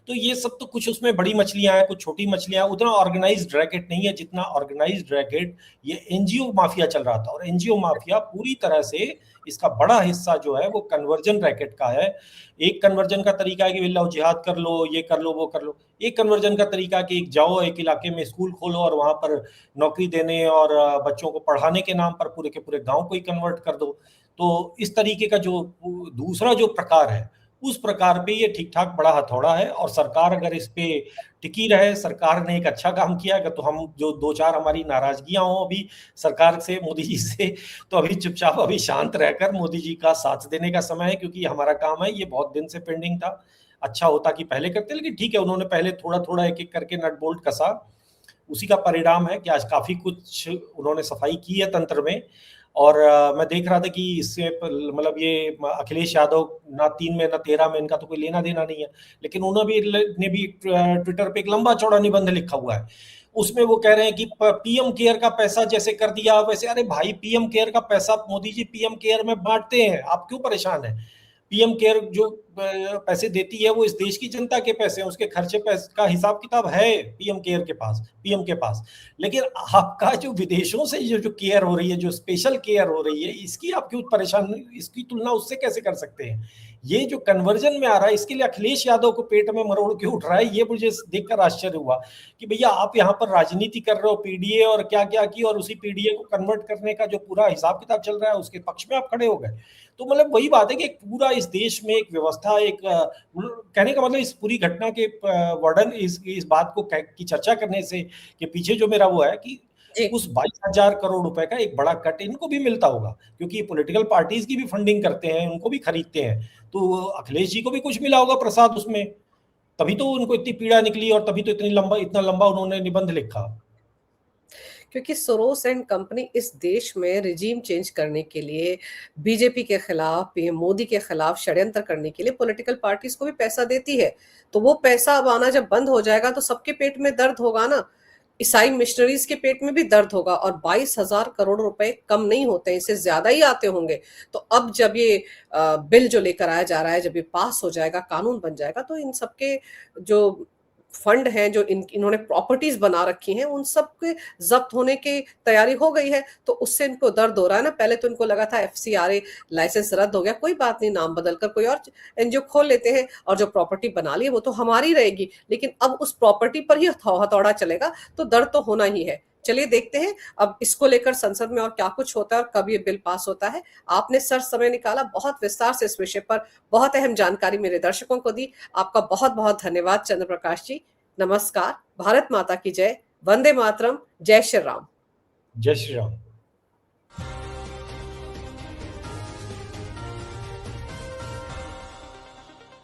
तो ये सब तो कुछ उसमें बड़ी मछलियां हैं, कुछ छोटी मछलियां हैं, उतना ऑर्गेनाइज्ड रैकेट नहीं है जितना ऑर्गेनाइज्ड रैकेट ये एनजीओ माफिया चल रहा था। और एनजीओ माफिया पूरी तरह से, इसका बड़ा हिस्सा जो है वो कन्वर्जन रैकेट का है। एक कन्वर्जन का तरीका है कि लो जिहाद कर लो, ये कर लो, वो कर लो। एक कन्वर्जन का तरीका कि जाओ एक इलाके में स्कूल खोलो और वहां पर नौकरी देने और बच्चों को पढ़ाने के नाम पर पूरे के पूरे गांव को ही कन्वर्ट कर दो। तो इस तरीके का जो दूसरा जो प्रकार है, उस प्रकार पे ये ठीक ठाक बड़ा हथौड़ा है। और सरकार अगर इस पे टिकी रहे, सरकार ने एक अच्छा काम किया अगर, तो हम जो दो चार हमारी नाराजगियां हो अभी सरकार से, मोदी जी से, तो अभी चुपचाप अभी शांत रहकर मोदी जी का साथ देने का समय है, क्योंकि हमारा काम है, ये बहुत दिन से पेंडिंग था। अच्छा होता कि पहले करते, लेकिन ठीक है, उन्होंने पहले थोड़ा थोड़ा एक एक करके नट बोल्ट कसा, उसी का परिणाम है कि आज काफी कुछ उन्होंने सफाई की है तंत्र में। और मैं देख रहा था कि इससे मतलब ये अखिलेश यादव ना 3 में ना 13 में, इनका तो कोई लेना देना नहीं है, लेकिन उन्होंने भी ट्विटर पे एक लंबा चौड़ा निबंध लिखा हुआ है। उसमें वो कह रहे हैं कि पीएम केयर का पैसा जैसे कर दिया वैसे। अरे भाई, पीएम केयर का पैसा मोदी जी पीएम केयर में बांटते हैं, आप क्यों परेशान हैं? पीएम केयर जो पैसे देती है वो इस देश की जनता के पैसे हैं, उसके खर्चे पैसे का हिसाब किताब है पीएम केयर के पास, पीएम के पास। लेकिन आपका जो विदेशों से जो केयर हो रही है, जो स्पेशल केयर हो रही है, इसकी आप क्यों परेशान, इसकी तुलना उससे कैसे कर सकते हैं? ये जो कन्वर्जन में आ रहा है, इसके लिए अखिलेश यादव को पेट में मरोड़ के उठ रहा है, ये मुझे देखकर आश्चर्य हुआ कि भैया आप यहाँ पर राजनीति कर रहे हो, पीडीए और क्या क्या की, और उसी पीडीए को कन्वर्ट करने का जो पूरा हिसाब किताब चल रहा है उसके पक्ष में आप खड़े हो गए। तो मतलब वही बात है कि पूरा इस देश में एक व्यवस्था, एक कहने का मतलब इस पूरी घटना के वर्णन, इस बात को की चर्चा करने से कि पीछे जो मेरा वो है कि उस 22,000 करोड़ रुपए का एक बड़ा कट इनको भी मिलता होगा, क्योंकि पॉलिटिकल पार्टीज की भी फंडिंग करते हैं, उनको भी खरीदते हैं। तो अखिलेश जी को भी कुछ मिला होगा प्रसाद उसमें, तभी तो उनको इतनी पीड़ा निकली और तभी तो इतना लंबा उन्होंने निबंध लिखा। क्योंकि सोरोस एंड कंपनी इस देश में रिजीम चेंज करने के लिए, बीजेपी के खिलाफ, पीएम मोदी के खिलाफ षड्यंत्र करने के लिए पॉलिटिकल पार्टीज को भी पैसा देती है। तो वो पैसा अब आना जब बंद हो जाएगा तो सबके पेट में दर्द होगा ना। ईसाई मिशनरीज के पेट में भी दर्द होगा। और 22,000 करोड़ रुपए कम नहीं होते हैं, इससे ज्यादा ही आते होंगे। तो अब जब ये बिल जो लेकर आया जा रहा है, जब ये पास हो जाएगा, कानून बन जाएगा, तो इन सबके जो फंड हैं, जो इन्होंने प्रॉपर्टीज बना रखी हैं, उन सब के जब्त होने की तैयारी हो गई है। तो उससे इनको दर्द हो रहा है ना। पहले तो इनको लगा था एफसीआरए लाइसेंस रद्द हो गया, कोई बात नहीं, नाम बदलकर कोई और एनजीओ खोल लेते हैं और जो प्रॉपर्टी बना ली वो तो हमारी रहेगी। लेकिन अब उस प्रॉपर्टी पर ही हथौड़ा चलेगा, तो दर्द तो होना ही है। चलिए देखते हैं अब इसको लेकर संसद में और क्या कुछ होता है और कब ये बिल पास होता है। आपने सर समय निकाला, बहुत विस्तार से इस विषय पर बहुत अहम जानकारी मेरे दर्शकों को दी। आपका बहुत बहुत धन्यवाद चंद्र प्रकाश जी। नमस्कार। भारत माता की जय। वंदे मातरम। जय श्री राम। जय श्री राम।